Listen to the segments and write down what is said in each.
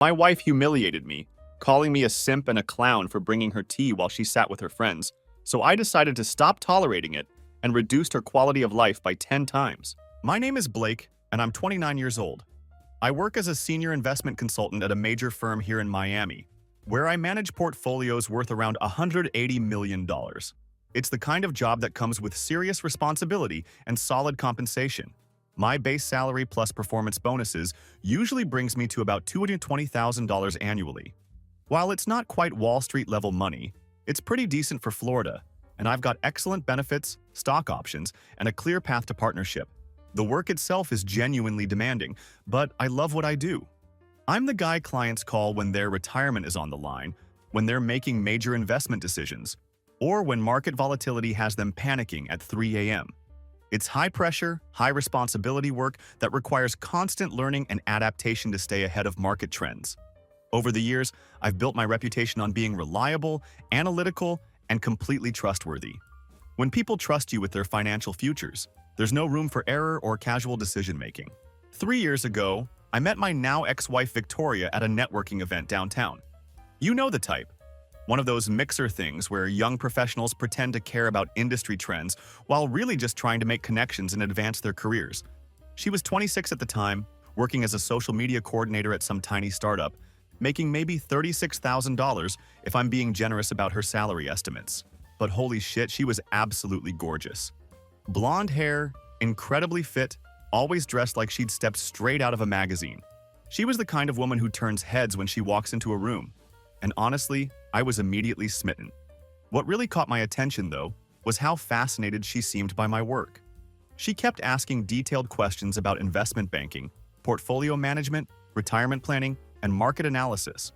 My wife humiliated me, calling me a simp and a clown for bringing her tea while she sat with her friends, so I decided to stop tolerating it and reduced her quality of life by 10 times. My name is Blake, and I'm 29 years old. I work as a senior investment consultant at a major firm here in Miami, where I manage portfolios worth around $180 million. It's the kind of job that comes with serious responsibility and solid compensation. My base salary plus performance bonuses usually brings me to about $220,000 annually. While it's not quite Wall Street level money, it's pretty decent for Florida, and I've got excellent benefits, stock options, and a clear path to partnership. The work itself is genuinely demanding, but I love what I do. I'm the guy clients call when their retirement is on the line, when they're making major investment decisions, or when market volatility has them panicking at 3 a.m. It's high-pressure, high-responsibility work that requires constant learning and adaptation to stay ahead of market trends. Over the years, I've built my reputation on being reliable, analytical, and completely trustworthy. When people trust you with their financial futures, there's no room for error or casual decision-making. 3 years ago, I met my now ex-wife Victoria at a networking event downtown. You know the type. One of those mixer things where young professionals pretend to care about industry trends while really just trying to make connections and advance their careers. She was 26 at the time, working as a social media coordinator at some tiny startup, making maybe $36,000 if I'm being generous about her salary estimates. But holy shit, she was absolutely gorgeous. Blonde hair, incredibly fit, always dressed like she'd stepped straight out of a magazine. She was the kind of woman who turns heads when she walks into a room. And honestly, I was immediately smitten. What really caught my attention, though, was how fascinated she seemed by my work. She kept asking detailed questions about investment banking, portfolio management, retirement planning, and market analysis.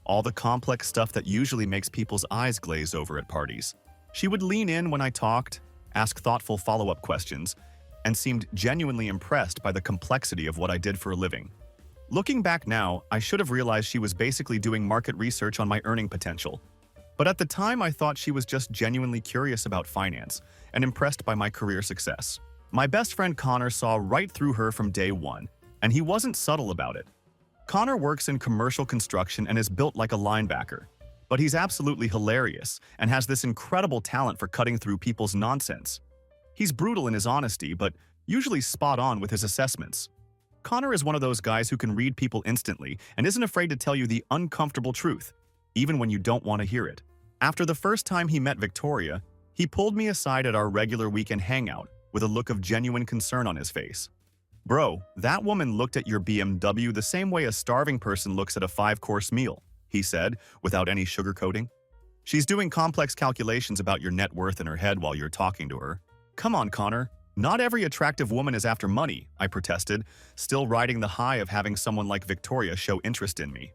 All the complex stuff that usually makes people's eyes glaze over at parties. She would lean in when I talked, ask thoughtful follow-up questions, and seemed genuinely impressed by the complexity of what I did for a living. Looking back now, I should have realized she was basically doing market research on my earning potential. But at the time, I thought she was just genuinely curious about finance and impressed by my career success. My best friend Connor saw right through her from day one, and he wasn't subtle about it. Connor works in commercial construction and is built like a linebacker, but he's absolutely hilarious and has this incredible talent for cutting through people's nonsense. He's brutal in his honesty, but usually spot on with his assessments. Connor is one of those guys who can read people instantly and isn't afraid to tell you the uncomfortable truth, even when you don't want to hear it. After the first time he met Victoria, he pulled me aside at our regular weekend hangout with a look of genuine concern on his face. "Bro, that woman looked at your BMW the same way a starving person looks at a 5-course meal," he said, without any sugarcoating. "She's doing complex calculations about your net worth in her head while you're talking to her." "Come on, Connor. Not every attractive woman is after money," I protested, still riding the high of having someone like Victoria show interest in me.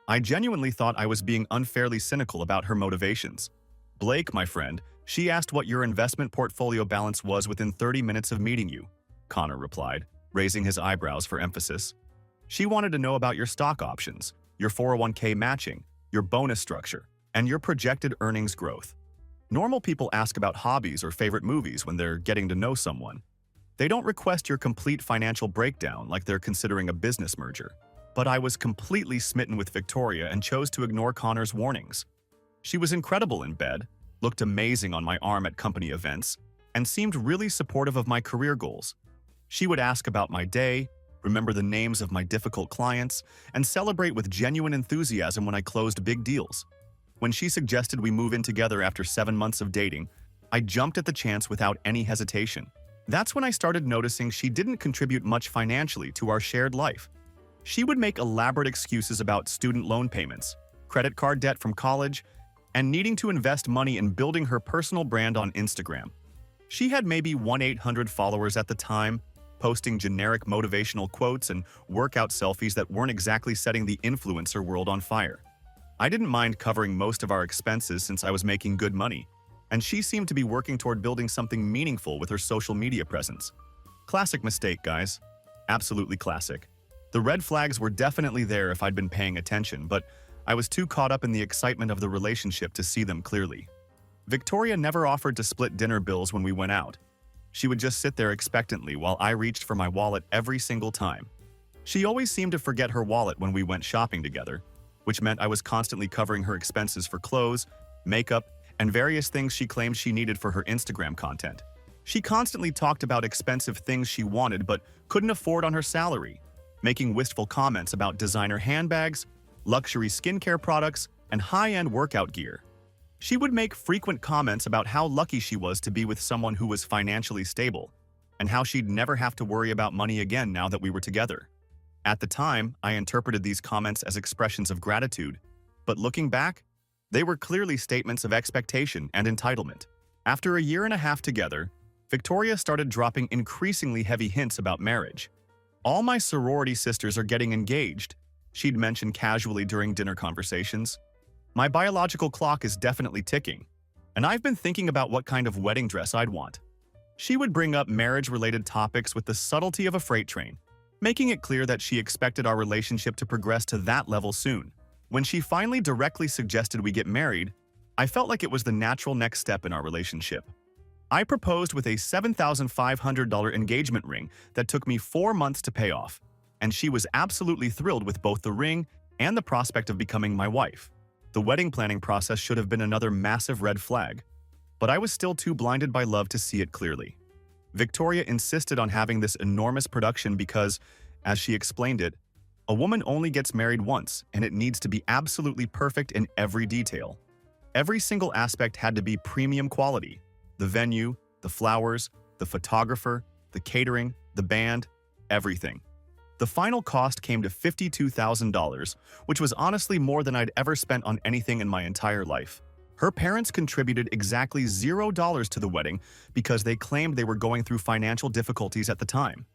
I genuinely thought I was being unfairly cynical about her motivations. "Blake, my friend, she asked what your investment portfolio balance was within 30 minutes of meeting you," Connor replied, raising his eyebrows for emphasis. "She wanted to know about your stock options, your 401k matching, your bonus structure, and your projected earnings growth. Normal people ask about hobbies or favorite movies when they're getting to know someone. They don't request your complete financial breakdown like they're considering a business merger." But I was completely smitten with Victoria and chose to ignore Connor's warnings. She was incredible in bed, looked amazing on my arm at company events, and seemed really supportive of my career goals. She would ask about my day, remember the names of my difficult clients, and celebrate with genuine enthusiasm when I closed big deals. When she suggested we move in together after 7 months of dating, I jumped at the chance without any hesitation. That's when I started noticing she didn't contribute much financially to our shared life. She would make elaborate excuses about student loan payments, credit card debt from college, and needing to invest money in building her personal brand on Instagram. She had maybe 1-800 followers at the time, posting generic motivational quotes and workout selfies that weren't exactly setting the influencer world on fire. I didn't mind covering most of our expenses since I was making good money, and she seemed to be working toward building something meaningful with her social media presence. Classic mistake, guys. Absolutely classic. The red flags were definitely there if I'd been paying attention, but I was too caught up in the excitement of the relationship to see them clearly. Victoria never offered to split dinner bills when we went out. She would just sit there expectantly while I reached for my wallet every single time. She always seemed to forget her wallet when we went shopping together, which meant I was constantly covering her expenses for clothes, makeup, and various things she claimed she needed for her Instagram content. She constantly talked about expensive things she wanted but couldn't afford on her salary, making wistful comments about designer handbags, luxury skincare products, and high-end workout gear. She would make frequent comments about how lucky she was to be with someone who was financially stable, and how she'd never have to worry about money again now that we were together. At the time, I interpreted these comments as expressions of gratitude, but looking back, they were clearly statements of expectation and entitlement. After a year and a half together, Victoria started dropping increasingly heavy hints about marriage. "All my sorority sisters are getting engaged," she'd mention casually during dinner conversations. "My biological clock is definitely ticking, and I've been thinking about what kind of wedding dress I'd want." She would bring up marriage-related topics with the subtlety of a freight train, making it clear that she expected our relationship to progress to that level soon. When she finally directly suggested we get married, I felt like it was the natural next step in our relationship. I proposed with a $7,500 engagement ring that took me 4 months to pay off, and she was absolutely thrilled with both the ring and the prospect of becoming my wife. The wedding planning process should have been another massive red flag, but I was still too blinded by love to see it clearly. Victoria insisted on having this enormous production because, as she explained it, a woman only gets married once and it needs to be absolutely perfect in every detail. Every single aspect had to be premium quality: the venue, the flowers, the photographer, the catering, the band, everything. The final cost came to $52,000, which was honestly more than I'd ever spent on anything in my entire life. Her parents contributed exactly $0 to the wedding because they claimed they were going through financial difficulties at the time.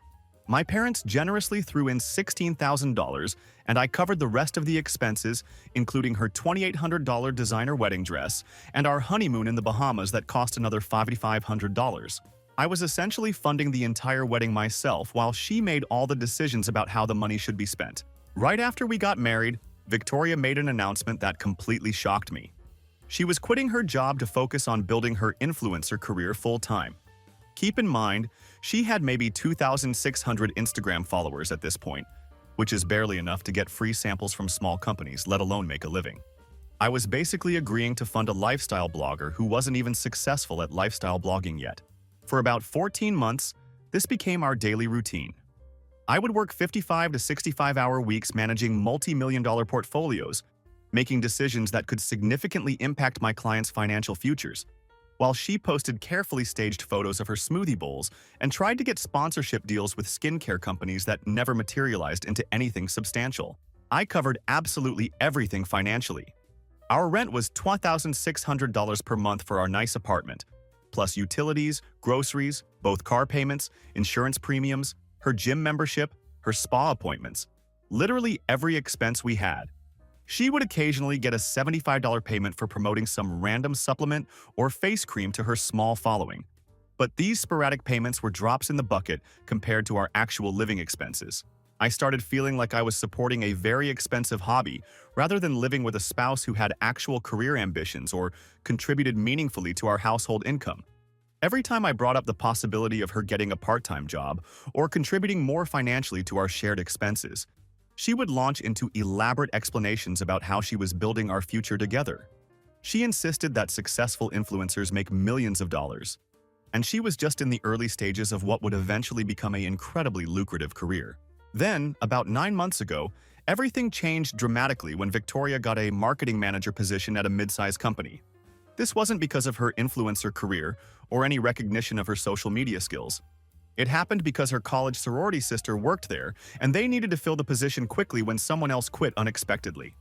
My parents generously threw in $16,000, and I covered the rest of the expenses, including her $2,800 designer wedding dress and our honeymoon in the Bahamas that cost another $5,500. I was essentially funding the entire wedding myself while she made all the decisions about how the money should be spent. Right after we got married, Victoria made an announcement that completely shocked me. She was quitting her job to focus on building her influencer career full-time. Keep in mind, she had maybe 2,600 Instagram followers at this point, which is barely enough to get free samples from small companies, let alone make a living. I was basically agreeing to fund a lifestyle blogger who wasn't even successful at lifestyle blogging yet. For about 14 months, this became our daily routine. I would work 55 to 65-hour weeks managing multi-million-dollar portfolios, making decisions that could significantly impact my clients' financial futures, while she posted carefully staged photos of her smoothie bowls and tried to get sponsorship deals with skincare companies that never materialized into anything substantial. I covered absolutely everything financially. Our rent was $2,600 per month for our nice apartment, plus utilities, groceries, both car payments, insurance premiums, her gym membership, her spa appointments, literally every expense we had. She would occasionally get a $75 payment for promoting some random supplement or face cream to her small following. But these sporadic payments were drops in the bucket compared to our actual living expenses. I started feeling like I was supporting a very expensive hobby rather than living with a spouse who had actual career ambitions or contributed meaningfully to our household income. Every time I brought up the possibility of her getting a part-time job or contributing more financially to our shared expenses, she would launch into elaborate explanations about how she was building our future together. She insisted that successful influencers make millions of dollars, and she was just in the early stages of what would eventually become an incredibly lucrative career. Then, about 9 months ago, everything changed dramatically when Victoria got a marketing manager position at a mid-sized company. This wasn't because of her influencer career or any recognition of her social media skills. It happened because her college sorority sister worked there, and they needed to fill the position quickly when someone else quit unexpectedly.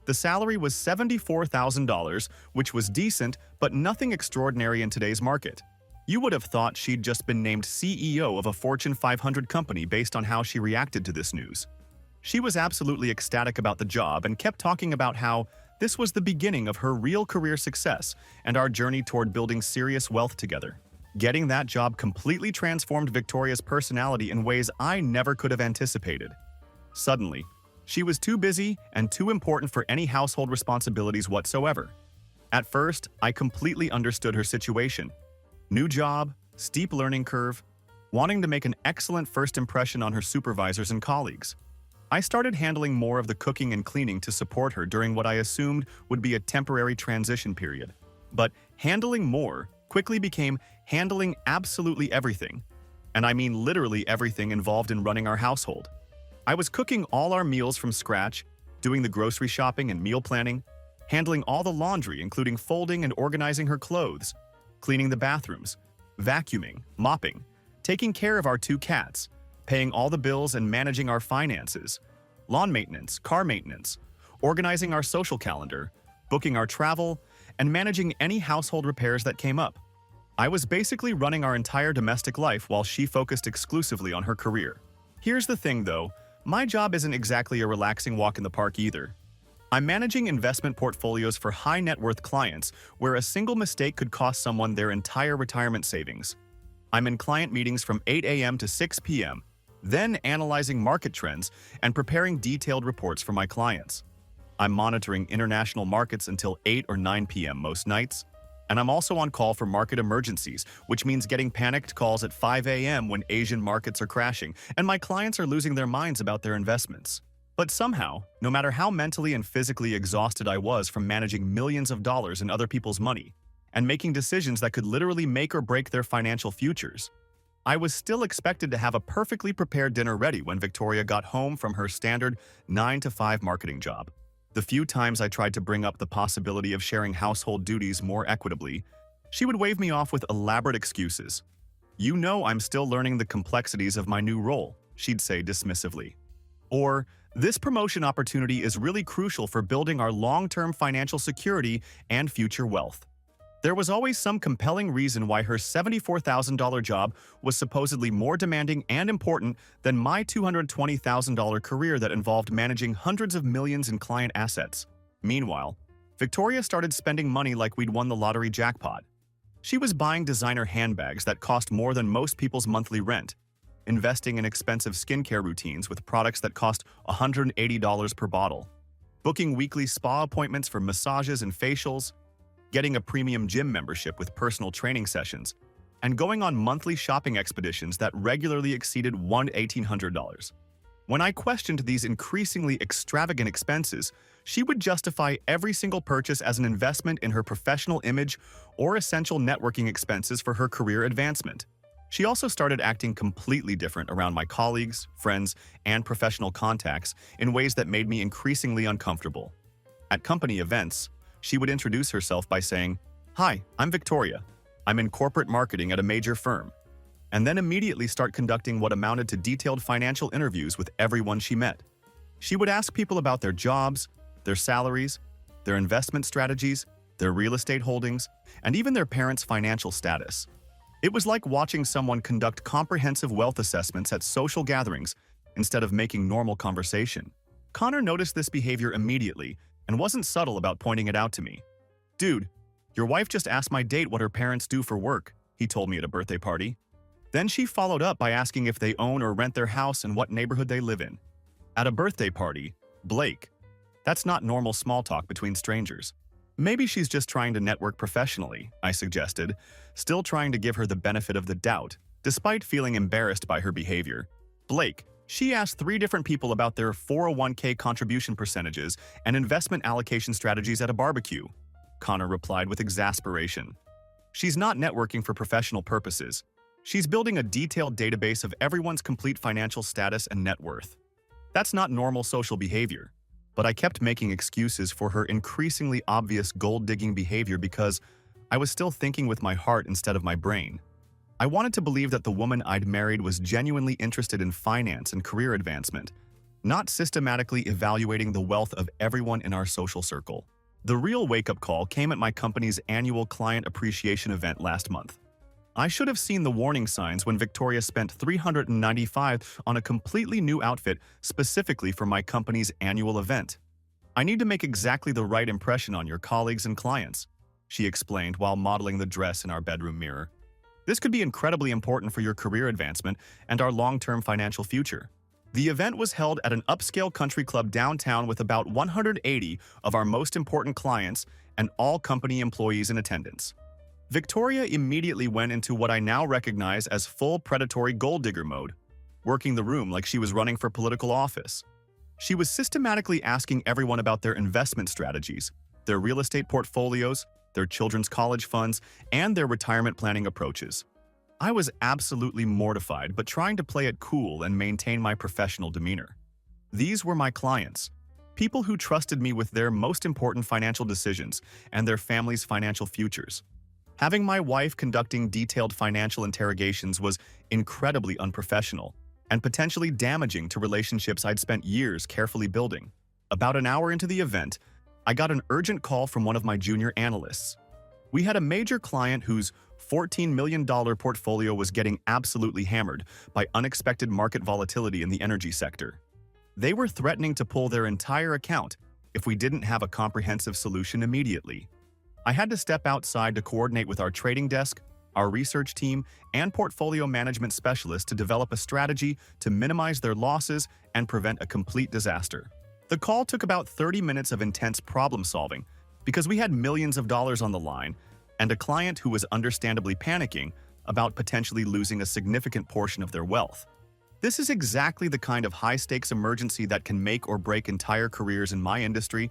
The salary was $74,000, which was decent, but nothing extraordinary in today's market. You would have thought she'd just been named CEO of a Fortune 500 company based on how she reacted to this news. She was absolutely ecstatic about the job and kept talking about how this was the beginning of her real career success and our journey toward building serious wealth together. Getting that job completely transformed Victoria's personality in ways I never could have anticipated. Suddenly, she was too busy and too important for any household responsibilities whatsoever. At first, I completely understood her situation. New job, steep learning curve, wanting to make an excellent first impression on her supervisors and colleagues. I started handling more of the cooking and cleaning to support her during what I assumed would be a temporary transition period. But handling more quickly became handling absolutely everything. And I mean literally everything involved in running our household. I was cooking all our meals from scratch, doing the grocery shopping and meal planning, handling all the laundry, including folding and organizing her clothes, cleaning the bathrooms, vacuuming, mopping, taking care of our 2 cats, paying all the bills and managing our finances, lawn maintenance, car maintenance, organizing our social calendar, booking our travel, and managing any household repairs that came up. I was basically running our entire domestic life while she focused exclusively on her career. Here's the thing though, my job isn't exactly a relaxing walk in the park either. I'm managing investment portfolios for high net worth clients where a single mistake could cost someone their entire retirement savings. I'm in client meetings from 8 a.m. to 6 p.m., then analyzing market trends and preparing detailed reports for my clients. I'm monitoring international markets until 8 or 9 p.m. most nights. And I'm also on call for market emergencies, which means getting panicked calls at 5 a.m. when Asian markets are crashing and my clients are losing their minds about their investments. But somehow, no matter how mentally and physically exhausted I was from managing millions of dollars in other people's money and making decisions that could literally make or break their financial futures, I was still expected to have a perfectly prepared dinner ready when Victoria got home from her standard 9-to-5 marketing job. The few times I tried to bring up the possibility of sharing household duties more equitably, she would wave me off with elaborate excuses. "You know I'm still learning the complexities of my new role," she'd say dismissively. Or, "This promotion opportunity is really crucial for building our long-term financial security and future wealth." There was always some compelling reason why her $74,000 job was supposedly more demanding and important than my $220,000 career that involved managing hundreds of millions in client assets. Meanwhile, Victoria started spending money like we'd won the lottery jackpot. She was buying designer handbags that cost more than most people's monthly rent, investing in expensive skincare routines with products that cost $180 per bottle, booking weekly spa appointments for massages and facials, getting a premium gym membership with personal training sessions, and going on monthly shopping expeditions that regularly exceeded $1,800. When I questioned these increasingly extravagant expenses, she would justify every single purchase as an investment in her professional image or essential networking expenses for her career advancement. She also started acting completely different around my colleagues, friends, and professional contacts in ways that made me increasingly uncomfortable. At company events, she would introduce herself by saying, "Hi, I'm Victoria. I'm in corporate marketing at a major firm," and then immediately start conducting what amounted to detailed financial interviews with everyone she met. She would ask people about their jobs, their salaries, their investment strategies, their real estate holdings, and even their parents' financial status. It was like watching someone conduct comprehensive wealth assessments at social gatherings instead of making normal conversation. Connor noticed this behavior immediately and wasn't subtle about pointing it out to me. "Dude, your wife just asked my date what her parents do for work," he told me at a birthday party. Then she followed up by asking if they own or rent their house and what neighborhood they live in. At a birthday party, Blake. That's not normal small talk between strangers. "Maybe she's just trying to network professionally," I suggested, still trying to give her the benefit of the doubt, despite feeling embarrassed by her behavior. "Blake, she asked 3 different people about their 401k contribution percentages and investment allocation strategies at a barbecue," Connor replied with exasperation. "She's not networking for professional purposes. She's building a detailed database of everyone's complete financial status and net worth. That's not normal social behavior." But I kept making excuses for her increasingly obvious gold-digging behavior because I was still thinking with my heart instead of my brain. I wanted to believe that the woman I'd married was genuinely interested in finance and career advancement, not systematically evaluating the wealth of everyone in our social circle. The real wake-up call came at my company's annual client appreciation event last month. I should have seen the warning signs when Victoria spent $395 on a completely new outfit specifically for my company's annual event. "I need to make exactly the right impression on your colleagues and clients," she explained while modeling the dress in our bedroom mirror. "This could be incredibly important for your career advancement and our long-term financial future." The event was held at an upscale country club downtown with about 180 of our most important clients and all company employees in attendance. Victoria immediately went into what I now recognize as full predatory gold digger mode, working the room like she was running for political office. She was systematically asking everyone about their investment strategies, their real estate portfolios, their children's college funds, and their retirement planning approaches. I was absolutely mortified, but trying to play it cool and maintain my professional demeanor. These were my clients, people who trusted me with their most important financial decisions and their family's financial futures. Having my wife conducting detailed financial interrogations was incredibly unprofessional and potentially damaging to relationships I'd spent years carefully building. About an hour into the event, I got an urgent call from one of my junior analysts. We had a major client whose $14 million portfolio was getting absolutely hammered by unexpected market volatility in the energy sector. They were threatening to pull their entire account if we didn't have a comprehensive solution immediately. I had to step outside to coordinate with our trading desk, our research team, and portfolio management specialists to develop a strategy to minimize their losses and prevent a complete disaster. The call took about 30 minutes of intense problem solving because we had millions of dollars on the line and a client who was understandably panicking about potentially losing a significant portion of their wealth. This is exactly the kind of high-stakes emergency that can make or break entire careers in my industry,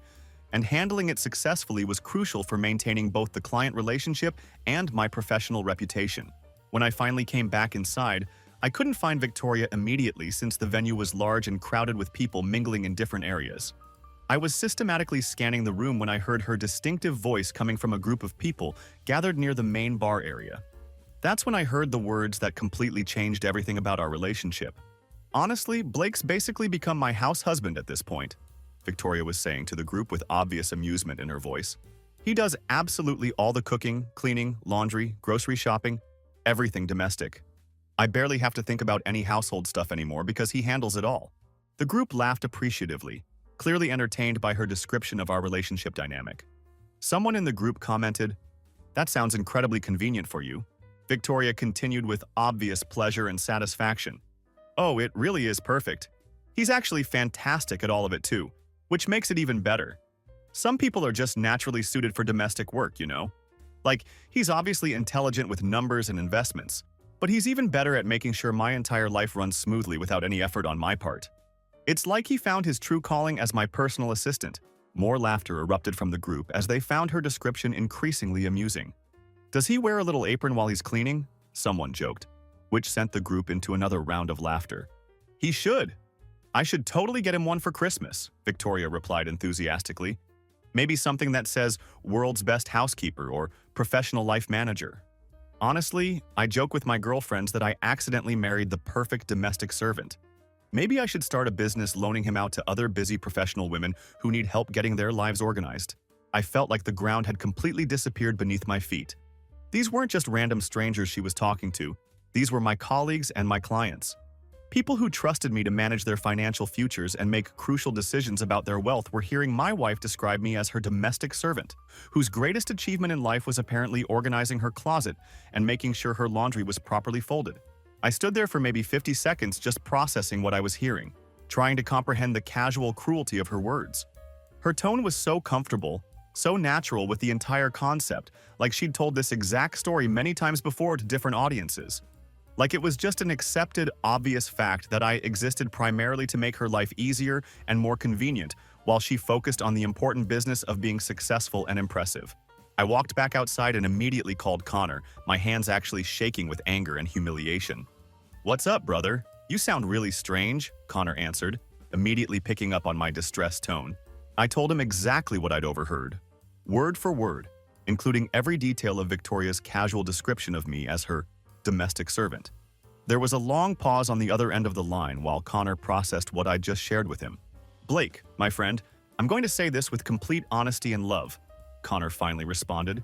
and handling it successfully was crucial for maintaining both the client relationship and my professional reputation. When I finally came back inside, I couldn't find Victoria immediately since the venue was large and crowded with people mingling in different areas. I was systematically scanning the room when I heard her distinctive voice coming from a group of people gathered near the main bar area. That's when I heard the words that completely changed everything about our relationship. "Honestly, Blake's basically become my house husband at this point," Victoria was saying to the group with obvious amusement in her voice. "He does absolutely all the cooking, cleaning, laundry, grocery shopping, everything domestic. I barely have to think about any household stuff anymore because he handles it all." The group laughed appreciatively, clearly entertained by her description of our relationship dynamic. Someone in the group commented, "That sounds incredibly convenient for you." Victoria continued with obvious pleasure and satisfaction. "Oh, it really is perfect. He's actually fantastic at all of it too, which makes it even better. Some people are just naturally suited for domestic work, you know? Like, he's obviously intelligent with numbers and investments, but he's even better at making sure my entire life runs smoothly without any effort on my part. It's like he found his true calling as my personal assistant." More laughter erupted from the group as they found her description increasingly amusing. "Does he wear a little apron while he's cleaning?" someone joked, which sent the group into another round of laughter. "He should. I should totally get him one for Christmas," Victoria replied enthusiastically. "Maybe something that says World's Best Housekeeper or Professional Life Manager. Honestly, I joke with my girlfriends that I accidentally married the perfect domestic servant. Maybe I should start a business loaning him out to other busy professional women who need help getting their lives organized." I felt like the ground had completely disappeared beneath my feet. These weren't just random strangers she was talking to. These were my colleagues and my clients. People who trusted me to manage their financial futures and make crucial decisions about their wealth were hearing my wife describe me as her domestic servant, whose greatest achievement in life was apparently organizing her closet and making sure her laundry was properly folded. I stood there for maybe 50 seconds just processing what I was hearing, trying to comprehend the casual cruelty of her words. Her tone was so comfortable, so natural with the entire concept, like she'd told this exact story many times before to different audiences. Like it was just an accepted, obvious fact that I existed primarily to make her life easier and more convenient, while she focused on the important business of being successful and impressive. I walked back outside and immediately called Connor, my hands actually shaking with anger and humiliation. "What's up, brother? You sound really strange," Connor answered, immediately picking up on my distressed tone. I told him exactly what I'd overheard, word for word, including every detail of Victoria's casual description of me as her domestic servant. There was a long pause on the other end of the line while Connor processed what I'd just shared with him. "Blake, my friend, I'm going to say this with complete honesty and love," Connor finally responded.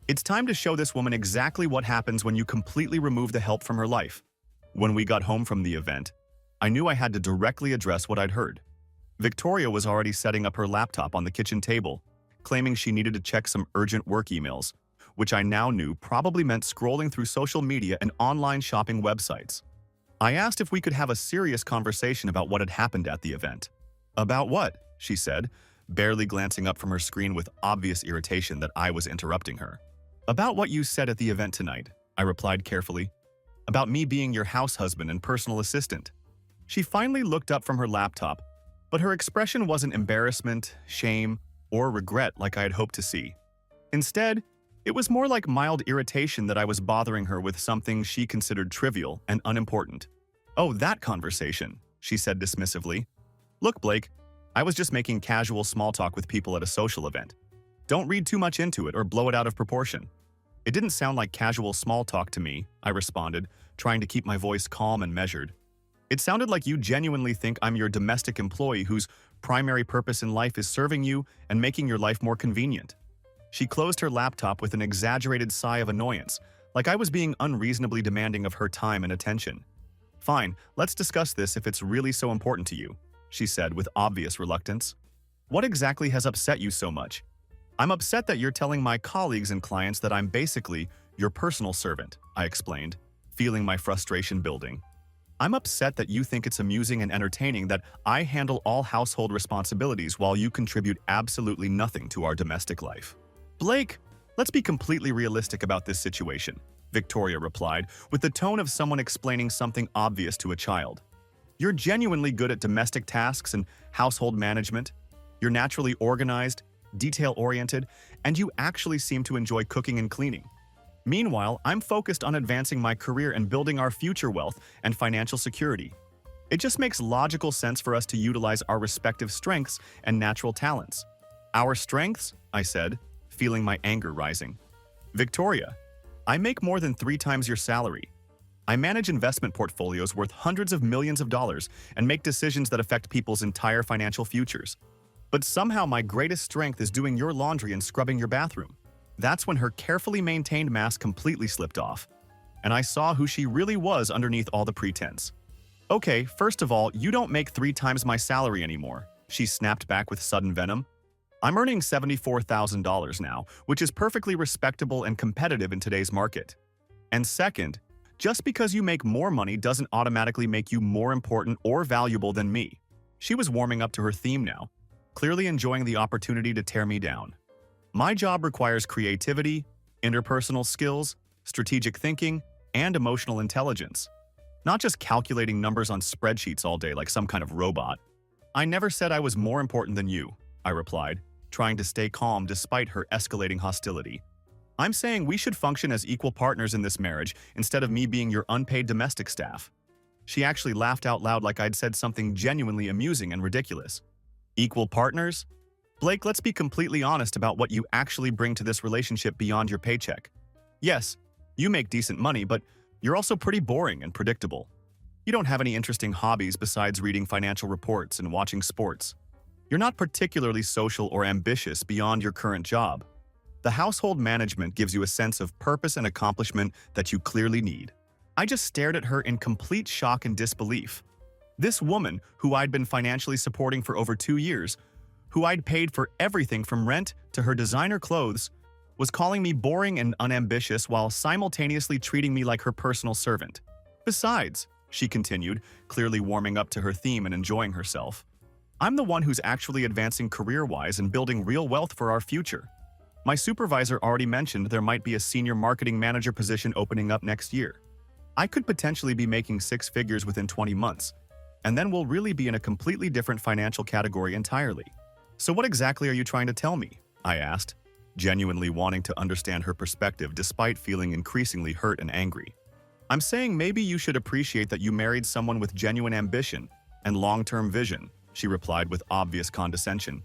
"It's time to show this woman exactly what happens when you completely remove the help from her life." When we got home from the event, I knew I had to directly address what I'd heard. Victoria was already setting up her laptop on the kitchen table, claiming she needed to check some urgent work emails, which I now knew probably meant scrolling through social media and online shopping websites. I asked if we could have a serious conversation about what had happened at the event. "About what?" she said, barely glancing up from her screen with obvious irritation that I was interrupting her. "About what you said at the event tonight," I replied carefully. "About me being your house husband and personal assistant." She finally looked up from her laptop, But her expression wasn't embarrassment, shame, or regret like I had hoped to see. Instead, it was more like mild irritation that I was bothering her with something she considered trivial and unimportant. "Oh, that conversation," she said dismissively. "Look, Blake, I was just making casual small talk with people at a social event. Don't read too much into it or blow it out of proportion." "It didn't sound like casual small talk to me," I responded, trying to keep my voice calm and measured. "It sounded like you genuinely think I'm your domestic employee whose primary purpose in life is serving you and making your life more convenient." She closed her laptop with an exaggerated sigh of annoyance, like I was being unreasonably demanding of her time and attention. "Fine, let's discuss this if it's really so important to you," she said with obvious reluctance. "What exactly has upset you so much?" "I'm upset that you're telling my colleagues and clients that I'm basically your personal servant," I explained, feeling my frustration building. "I'm upset that you think it's amusing and entertaining that I handle all household responsibilities while you contribute absolutely nothing to our domestic life." "Blake, let's be completely realistic about this situation," Victoria replied, with the tone of someone explaining something obvious to a child. "You're genuinely good at domestic tasks and household management. You're naturally organized, detail-oriented, and you actually seem to enjoy cooking and cleaning. Meanwhile, I'm focused on advancing my career and building our future wealth and financial security. It just makes logical sense for us to utilize our respective strengths and natural talents." "Our strengths?" I said, feeling my anger rising. "Victoria, I make more than 3 times your salary. I manage investment portfolios worth hundreds of millions of dollars and make decisions that affect people's entire financial futures. But somehow my greatest strength is doing your laundry and scrubbing your bathroom." That's when her carefully maintained mask completely slipped off, and I saw who she really was underneath all the pretense. "Okay, first of all, you don't make 3 times my salary anymore," she snapped back with sudden venom. "I'm earning $74,000 now, which is perfectly respectable and competitive in today's market. And second, just because you make more money doesn't automatically make you more important or valuable than me." She was warming up to her theme now, clearly enjoying the opportunity to tear me down. "My job requires creativity, interpersonal skills, strategic thinking, and emotional intelligence. Not just calculating numbers on spreadsheets all day like some kind of robot." "I never said I was more important than you," I replied, trying to stay calm despite her escalating hostility. "I'm saying we should function as equal partners in this marriage instead of me being your unpaid domestic staff." She actually laughed out loud like I'd said something genuinely amusing and ridiculous. "Equal partners? Blake, let's be completely honest about what you actually bring to this relationship beyond your paycheck. Yes, you make decent money, but you're also pretty boring and predictable. You don't have any interesting hobbies besides reading financial reports and watching sports. You're not particularly social or ambitious beyond your current job. The household management gives you a sense of purpose and accomplishment that you clearly need." I just stared at her in complete shock and disbelief. This woman, who I'd been financially supporting for over 2 years, who I'd paid for everything from rent to her designer clothes, was calling me boring and unambitious while simultaneously treating me like her personal servant. "Besides," she continued, clearly warming up to her theme and enjoying herself, "I'm the one who's actually advancing career-wise and building real wealth for our future. My supervisor already mentioned there might be a senior marketing manager position opening up next year. I could potentially be making 6 figures within 20 months, and then we'll really be in a completely different financial category entirely. So what exactly are you trying to tell me?" I asked, genuinely wanting to understand her perspective despite feeling increasingly hurt and angry. "I'm saying maybe you should appreciate that you married someone with genuine ambition and long-term vision," she replied with obvious condescension.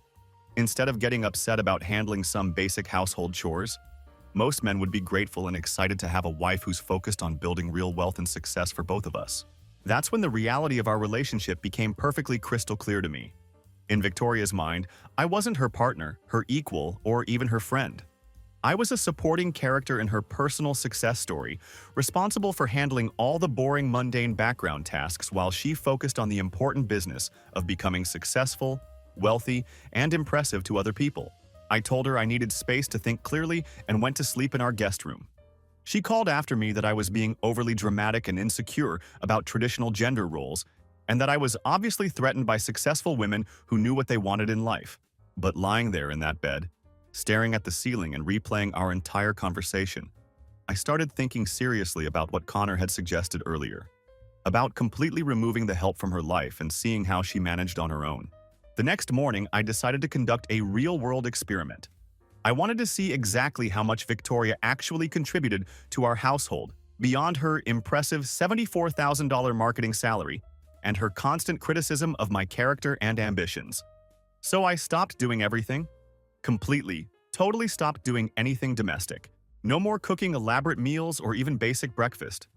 "Instead of getting upset about handling some basic household chores, most men would be grateful and excited to have a wife who's focused on building real wealth and success for both of us." That's when the reality of our relationship became perfectly crystal clear to me. In Victoria's mind, I wasn't her partner, her equal, or even her friend. I was a supporting character in her personal success story, responsible for handling all the boring, mundane background tasks while she focused on the important business of becoming successful, wealthy, and impressive to other people. I told her I needed space to think clearly and went to sleep in our guest room. She called after me that I was being overly dramatic and insecure about traditional gender roles, and that I was obviously threatened by successful women who knew what they wanted in life. But lying there in that bed, staring at the ceiling and replaying our entire conversation, I started thinking seriously about what Connor had suggested earlier, about completely removing the help from her life and seeing how she managed on her own. The next morning, I decided to conduct a real-world experiment. I wanted to see exactly how much Victoria actually contributed to our household, beyond her impressive $74,000 marketing salary and her constant criticism of my character and ambitions. So I stopped doing everything. Completely, totally stopped doing anything domestic. No more cooking elaborate meals or even basic breakfast.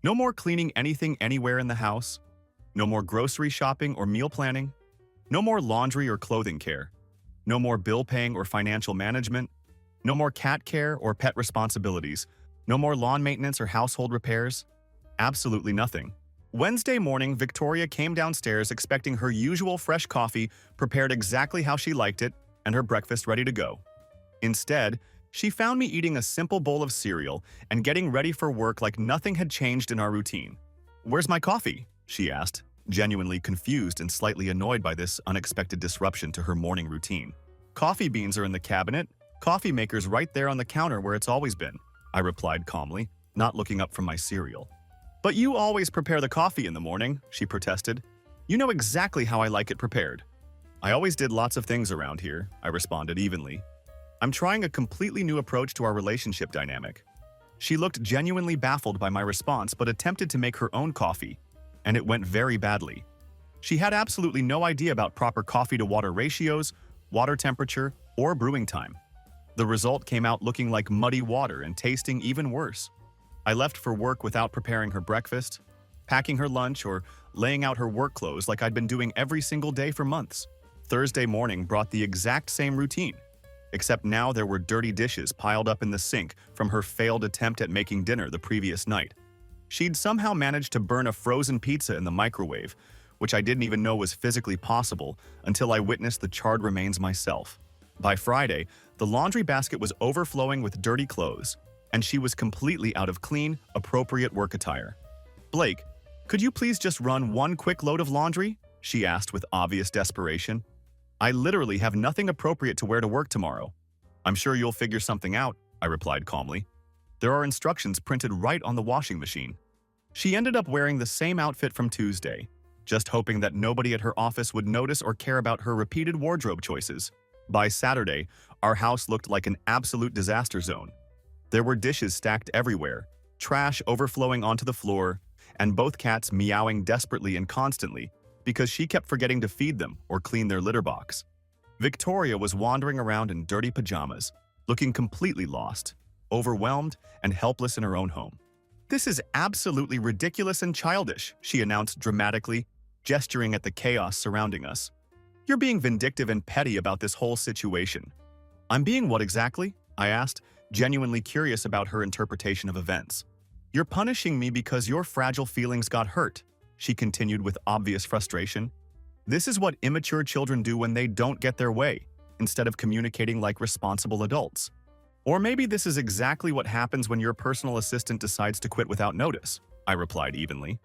No more cleaning anything anywhere in the house. No more grocery shopping or meal planning. No more laundry or clothing care. No more bill paying or financial management. No more cat care or pet responsibilities. No more lawn maintenance or household repairs. Absolutely nothing. Wednesday morning, Victoria came downstairs expecting her usual fresh coffee prepared exactly how she liked it and her breakfast ready to go. Instead, she found me eating a simple bowl of cereal and getting ready for work like nothing had changed in our routine. "Where's my coffee?" she asked, genuinely confused and slightly annoyed by this unexpected disruption to her morning routine. "Coffee beans are in the cabinet. Coffee maker's right there on the counter where it's always been," I replied calmly, not looking up from my cereal. "But you always prepare the coffee in the morning," she protested. "You know exactly how I like it prepared." "I always did lots of things around here," I responded evenly. "I'm trying a completely new approach to our relationship dynamic." She looked genuinely baffled by my response but attempted to make her own coffee, and it went very badly. She had absolutely no idea about proper coffee-to-water ratios, water temperature, or brewing time. The result came out looking like muddy water and tasting even worse. I left for work without preparing her breakfast, packing her lunch, or laying out her work clothes like I'd been doing every single day for months. Thursday morning brought the exact same routine, except now there were dirty dishes piled up in the sink from her failed attempt at making dinner the previous night. She'd somehow managed to burn a frozen pizza in the microwave, which I didn't even know was physically possible until I witnessed the charred remains myself. By Friday, the laundry basket was overflowing with dirty clothes, and she was completely out of clean, appropriate work attire. "Blake, could you please just run one quick load of laundry?" she asked with obvious desperation. "I literally have nothing appropriate to wear to work tomorrow." "I'm sure you'll figure something out," I replied calmly. "There are instructions printed right on the washing machine." She ended up wearing the same outfit from Tuesday, just hoping that nobody at her office would notice or care about her repeated wardrobe choices. By Saturday, our house looked like an absolute disaster zone. There were dishes stacked everywhere, trash overflowing onto the floor, and both cats meowing desperately and constantly because she kept forgetting to feed them or clean their litter box. Victoria was wandering around in dirty pajamas, looking completely lost, overwhelmed, and helpless in her own home. "This is absolutely ridiculous and childish," she announced dramatically, gesturing at the chaos surrounding us. "You're being vindictive and petty about this whole situation." "I'm being what exactly?" I asked, genuinely curious about her interpretation of events. "You're punishing me because your fragile feelings got hurt," she continued with obvious frustration. "This is what immature children do when they don't get their way, instead of communicating like responsible adults. Or maybe this is exactly what happens when your personal assistant decides to quit without notice," I replied evenly.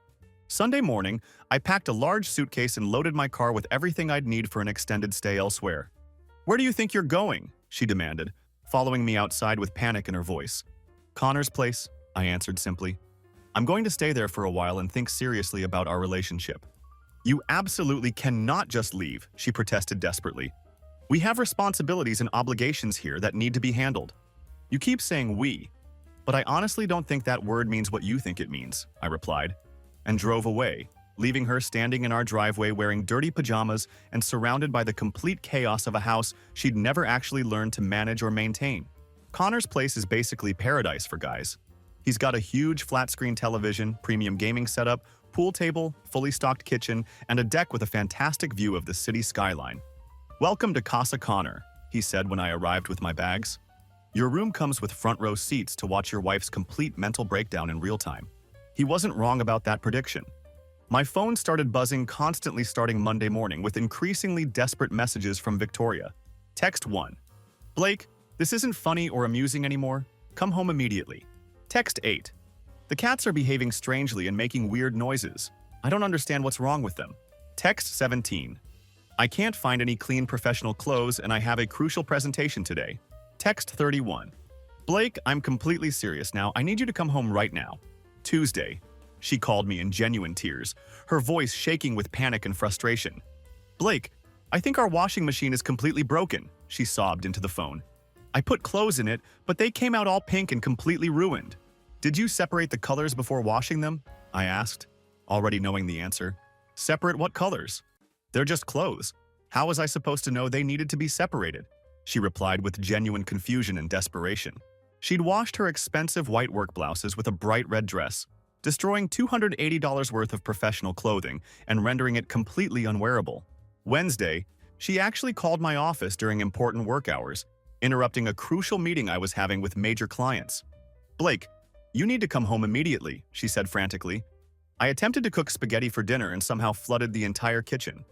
Sunday morning, I packed a large suitcase and loaded my car with everything I'd need for an extended stay elsewhere. "Where do you think you're going?" she demanded, following me outside with panic in her voice. "Connor's place," I answered simply. "I'm going to stay there for a while and think seriously about our relationship." "You absolutely cannot just leave," she protested desperately. "We have responsibilities and obligations here that need to be handled." "You keep saying we, but I honestly don't think that word means what you think it means," I replied, and drove away, leaving her standing in our driveway wearing dirty pajamas and surrounded by the complete chaos of a house she'd never actually learned to manage or maintain. Connor's place is basically paradise for guys. He's got a huge flat-screen television, premium gaming setup, pool table, fully stocked kitchen, and a deck with a fantastic view of the city skyline. "Welcome to Casa Connor," he said when I arrived with my bags. "Your room comes with front-row seats to watch your wife's complete mental breakdown in real time." He wasn't wrong about that prediction. My phone started buzzing constantly starting Monday morning with increasingly desperate messages from Victoria. Text 1. "Blake, this isn't funny or amusing anymore. Come home immediately." Text 8. "The cats are behaving strangely and making weird noises. I don't understand what's wrong with them." Text 17. "I can't find any clean professional clothes and I have a crucial presentation today." Text 31. "Blake, I'm completely serious now. I need you to come home right now." Tuesday. She called me in genuine tears, her voice shaking with panic and frustration. "Blake, I think our washing machine is completely broken, she sobbed into the phone. I put clothes in it, but they came out all pink and completely ruined. Did you separate the colors before washing them? I asked, already knowing the answer. Separate what colors? They're just clothes. How was I supposed to know they needed to be separated? She replied with genuine confusion and desperation. She'd washed her expensive white work blouses with a bright red dress, destroying $280 worth of professional clothing and rendering it completely unwearable. Wednesday, she actually called my office during important work hours, interrupting a crucial meeting I was having with major clients. Blake, you need to come home immediately, she said frantically. I attempted to cook spaghetti for dinner and somehow flooded the entire kitchen.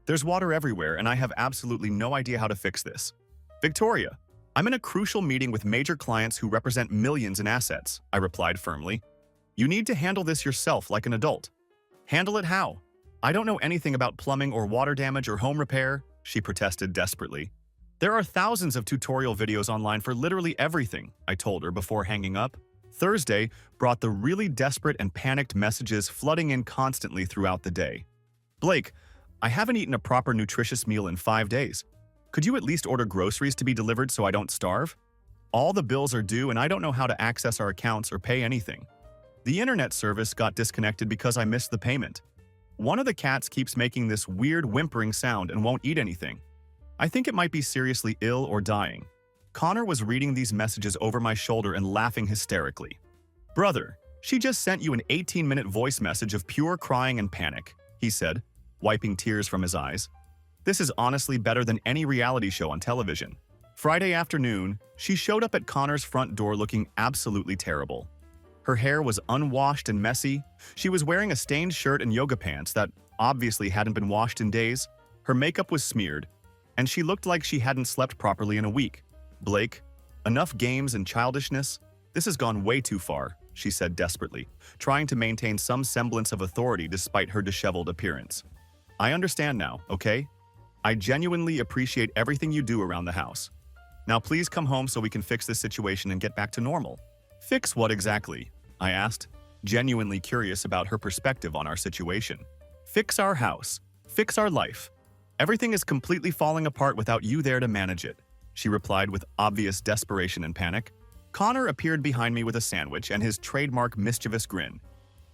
There's water everywhere and I have absolutely no idea how to fix this. Victoria, I'm in a crucial meeting with major clients who represent millions in assets, I replied firmly. You need to handle this yourself like an adult. Handle it how? I don't know anything about plumbing or water damage or home repair, she protested desperately. There are thousands of tutorial videos online for literally everything, I told her before hanging up. Thursday brought the really desperate and panicked messages flooding in constantly throughout the day. Blake, I haven't eaten a proper nutritious meal in 5 days. Could you at least order groceries to be delivered so I don't starve? All the bills are due and I don't know how to access our accounts or pay anything. The internet service got disconnected because I missed the payment. One of the cats keeps making this weird whimpering sound and won't eat anything. I think it might be seriously ill or dying. Connor was reading these messages over my shoulder and laughing hysterically. Brother, she just sent you an 18-minute voice message of pure crying and panic, he said, wiping tears from his eyes. This is honestly better than any reality show on television. Friday afternoon, she showed up at Connor's front door looking absolutely terrible. Her hair was unwashed and messy. She was wearing a stained shirt and yoga pants that obviously hadn't been washed in days. Her makeup was smeared, and she looked like she hadn't slept properly in a week. Blake, enough games and childishness? This has gone way too far, she said desperately, trying to maintain some semblance of authority despite her disheveled appearance. I understand now, okay? I genuinely appreciate everything you do around the house. Now please come home so we can fix this situation and get back to normal. Fix what exactly? I asked, genuinely curious about her perspective on our situation. Fix our house. Fix our life. Everything is completely falling apart without you there to manage it, she replied with obvious desperation and panic. Connor appeared behind me with a sandwich and his trademark mischievous grin.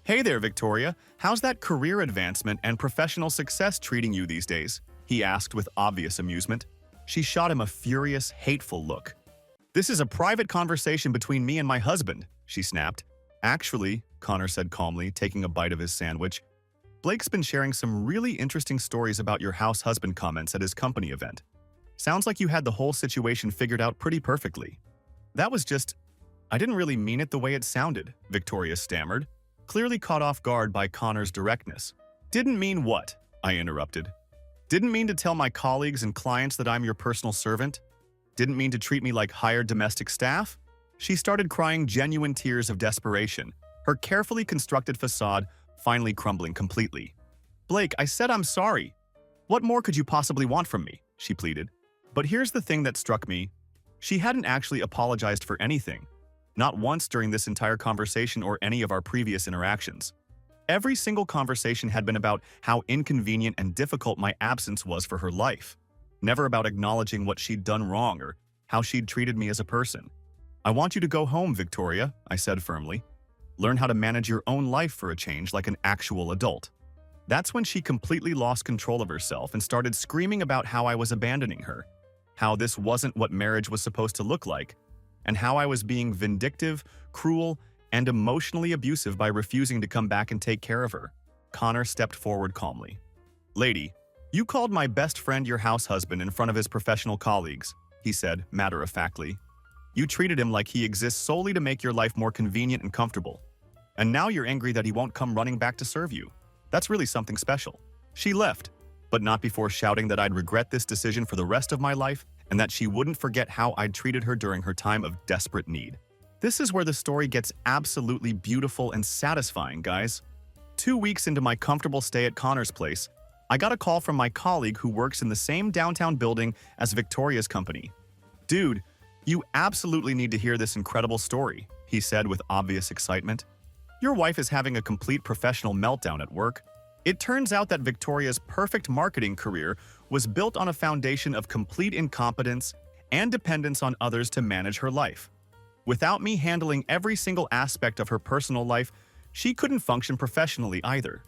Hey there, Victoria. How's that career advancement and professional success treating you these days? He asked with obvious amusement. She shot him a furious, hateful look. This is a private conversation between me and my husband, she snapped. Actually, Connor said calmly, taking a bite of his sandwich, Blake's been sharing some really interesting stories about your house husband comments at his company event. Sounds like you had the whole situation figured out pretty perfectly. That was just… I didn't really mean it the way it sounded, Victoria stammered, clearly caught off guard by Connor's directness. Didn't mean what? I interrupted. Didn't mean to tell my colleagues and clients that I'm your personal servant? Didn't mean to treat me like hired domestic staff? She started crying genuine tears of desperation, her carefully constructed facade finally crumbling completely. Blake, I said I'm sorry. What more could you possibly want from me? She pleaded. But here's the thing that struck me. She hadn't actually apologized for anything. Not once during this entire conversation or any of our previous interactions. Every single conversation had been about how inconvenient and difficult my absence was for her life. Never about acknowledging what she'd done wrong or how she'd treated me as a person. I want you to go home, Victoria, I said firmly. Learn how to manage your own life for a change like an actual adult. That's when she completely lost control of herself and started screaming about how I was abandoning her, how this wasn't what marriage was supposed to look like, and how I was being vindictive, cruel, and emotionally abusive by refusing to come back and take care of her. Connor stepped forward calmly. Lady, you called my best friend your house husband in front of his professional colleagues, he said matter-of-factly. You treated him like he exists solely to make your life more convenient and comfortable. And now you're angry that he won't come running back to serve you. That's really something special. She left, but not before shouting that I'd regret this decision for the rest of my life and that she wouldn't forget how I'd treated her during her time of desperate need. This is where the story gets absolutely beautiful and satisfying, guys. 2 weeks into my comfortable stay at Connor's place, I got a call from my colleague who works in the same downtown building as Victoria's company. Dude, you absolutely need to hear this incredible story, he said with obvious excitement. Your wife is having a complete professional meltdown at work. It turns out that Victoria's perfect marketing career was built on a foundation of complete incompetence and dependence on others to manage her life. Without me handling every single aspect of her personal life, she couldn't function professionally either.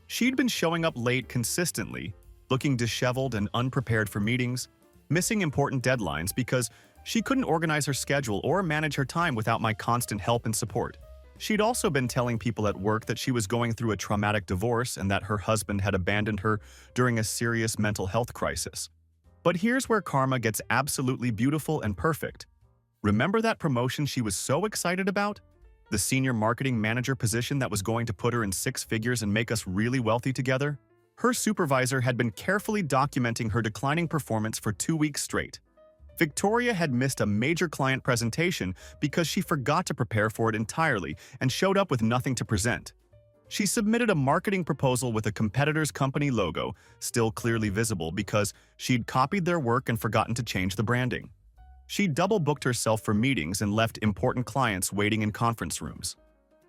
She'd been showing up late consistently, looking disheveled and unprepared for meetings, missing important deadlines because she couldn't organize her schedule or manage her time without my constant help and support. She'd also been telling people at work that she was going through a traumatic divorce and that her husband had abandoned her during a serious mental health crisis. But here's where karma gets absolutely beautiful and perfect. Remember that promotion she was so excited about? The senior marketing manager position that was going to put her in six figures and make us really wealthy together? Her supervisor had been carefully documenting her declining performance for 2 weeks straight. Victoria had missed a major client presentation because she forgot to prepare for it entirely and showed up with nothing to present. She submitted a marketing proposal with a competitor's company logo, still clearly visible because she'd copied their work and forgotten to change the branding. She double-booked herself for meetings and left important clients waiting in conference rooms.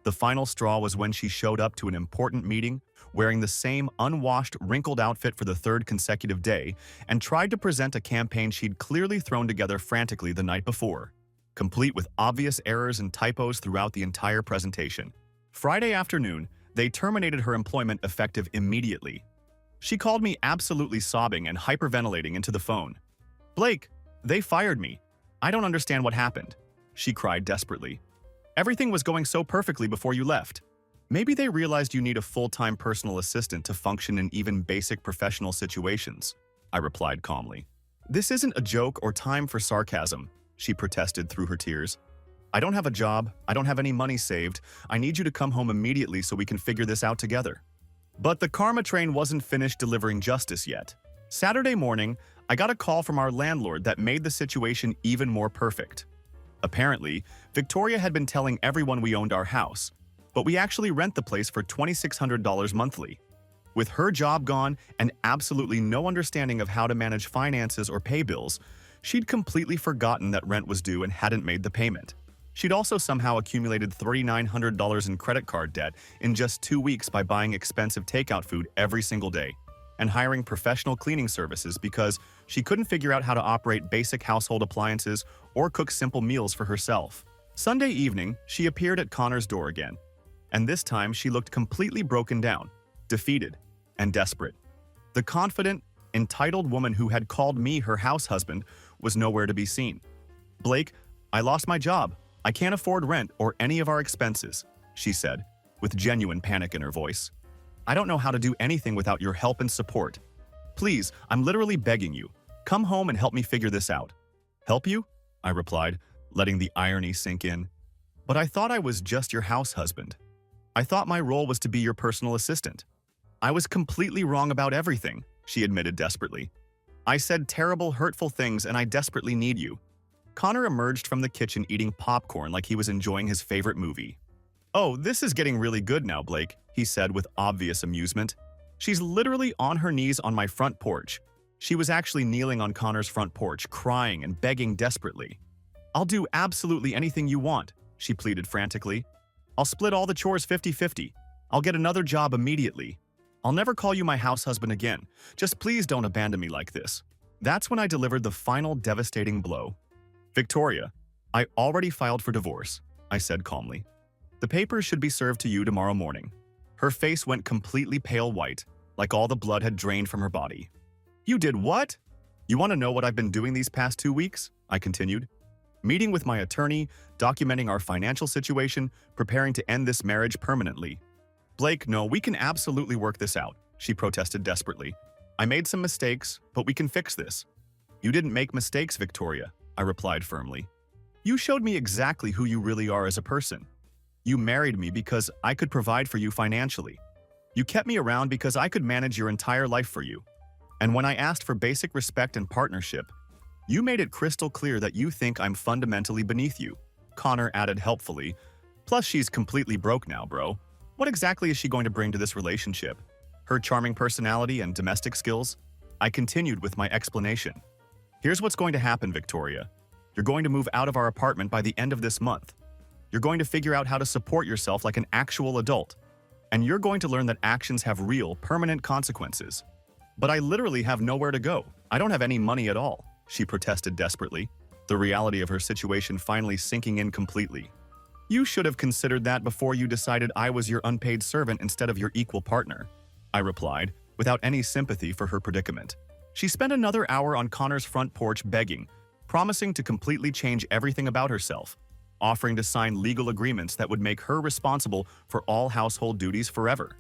The final straw was when she showed up to an important meeting, wearing the same unwashed, wrinkled outfit for the third consecutive day, and tried to present a campaign she'd clearly thrown together frantically the night before, complete with obvious errors and typos throughout the entire presentation. Friday afternoon, they terminated her employment effective immediately. She called me absolutely sobbing and hyperventilating into the phone. "Blake, they fired me. I don't understand what happened," she cried desperately. "Everything was going so perfectly before you left. Maybe they realized you need a full-time personal assistant to function in even basic professional situations," I replied calmly. "This isn't a joke or time for sarcasm," she protested through her tears. "I don't have a job, I don't have any money saved, I need you to come home immediately so we can figure this out together." But the karma train wasn't finished delivering justice yet. Saturday morning, I got a call from our landlord that made the situation even more perfect. Apparently, Victoria had been telling everyone we owned our house, but we actually rent the place for $2,600 monthly. With her job gone and absolutely no understanding of how to manage finances or pay bills, she'd completely forgotten that rent was due and hadn't made the payment. She'd also somehow accumulated $3,900 in credit card debt in just 2 weeks by buying expensive takeout food every single day and hiring professional cleaning services because she couldn't figure out how to operate basic household appliances or cook simple meals for herself. Sunday evening, she appeared at Connor's door again, and this time she looked completely broken down, defeated, and desperate. The confident, entitled woman who had called me her house husband was nowhere to be seen. "Blake, I lost my job. I can't afford rent or any of our expenses," she said, with genuine panic in her voice. "I don't know how to do anything without your help and support. Please, I'm literally begging you. Come home and help me figure this out." "Help you?" I replied, letting the irony sink in. "But I thought I was just your house husband. I thought my role was to be your personal assistant." "I was completely wrong about everything," she admitted desperately. "I said terrible, hurtful things and I desperately need you." Connor emerged from the kitchen eating popcorn like he was enjoying his favorite movie. "Oh, this is getting really good now, Blake," he said with obvious amusement. "She's literally on her knees on my front porch." She was actually kneeling on Connor's front porch, crying and begging desperately. "I'll do absolutely anything you want," she pleaded frantically. "I'll split all the chores 50-50. I'll get another job immediately. I'll never call you my house husband again. Just please don't abandon me like this." That's when I delivered the final devastating blow. "Victoria, I already filed for divorce," I said calmly. "The papers should be served to you tomorrow morning." Her face went completely pale white, like all the blood had drained from her body. "You did what?" "You want to know what I've been doing these past 2 weeks?" I continued. "Meeting with my attorney, documenting our financial situation, preparing to end this marriage permanently." "Blake, no, we can absolutely work this out," she protested desperately. "I made some mistakes, but we can fix this." "You didn't make mistakes, Victoria," I replied firmly. "You showed me exactly who you really are as a person. You married me because I could provide for you financially. You kept me around because I could manage your entire life for you. And when I asked for basic respect and partnership, you made it crystal clear that you think I'm fundamentally beneath you," Connor added helpfully. "Plus, she's completely broke now, bro. What exactly is she going to bring to this relationship? Her charming personality and domestic skills?" I continued with my explanation. "Here's what's going to happen, Victoria. You're going to move out of our apartment by the end of this month. You're going to figure out how to support yourself like an actual adult. and you're going to learn that actions have real, permanent consequences. But I literally have nowhere to go. I don't have any money at all, she protested desperately, the reality of her situation finally sinking in completely. You should have considered that before you decided I was your unpaid servant instead of your equal partner, I replied, without any sympathy for her predicament. She spent another hour on Connor's front porch begging, promising to completely change everything about herself, offering to sign legal agreements that would make her responsible for all household duties forever.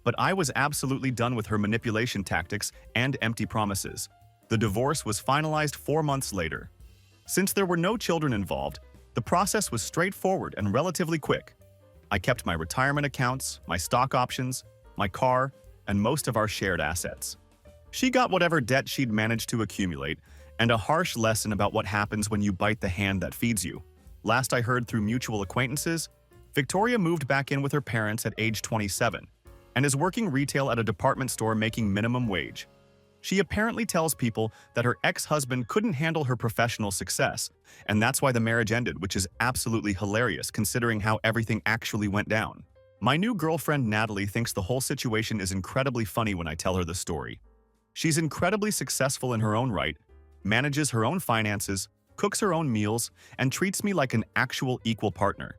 But I was absolutely done with her manipulation tactics and empty promises. The divorce was finalized 4 months later. Since there were no children involved, the process was straightforward and relatively quick. I kept my retirement accounts, my stock options, my car, and most of our shared assets. She got whatever debt she'd managed to accumulate, and a harsh lesson about what happens when you bite the hand that feeds you. Last I heard through mutual acquaintances, Victoria moved back in with her parents at age 27 and is working retail at a department store making minimum wage. She apparently tells people that her ex-husband couldn't handle her professional success, and that's why the marriage ended, which is absolutely hilarious considering how everything actually went down. My new girlfriend Natalie thinks the whole situation is incredibly funny when I tell her the story. She's incredibly successful in her own right, manages her own finances, cooks her own meals, and treats me like an actual equal partner.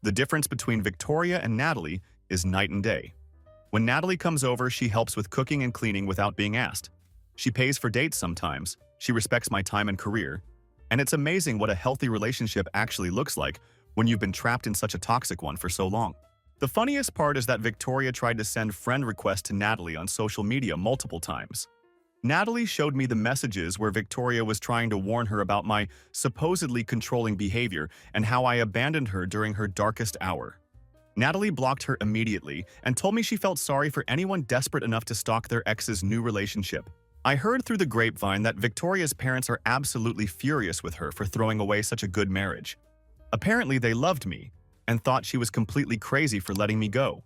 The difference between Victoria and Natalie is night and day. When Natalie comes over, she helps with cooking and cleaning without being asked. She pays for dates sometimes, she respects my time and career, and it's amazing what a healthy relationship actually looks like when you've been trapped in such a toxic one for so long. The funniest part is that Victoria tried to send friend requests to Natalie on social media multiple times. Natalie showed me the messages where Victoria was trying to warn her about my supposedly controlling behavior and how I abandoned her during her darkest hour. Natalie blocked her immediately and told me she felt sorry for anyone desperate enough to stalk their ex's new relationship. I heard through the grapevine that Victoria's parents are absolutely furious with her for throwing away such a good marriage. Apparently they loved me and thought she was completely crazy for letting me go.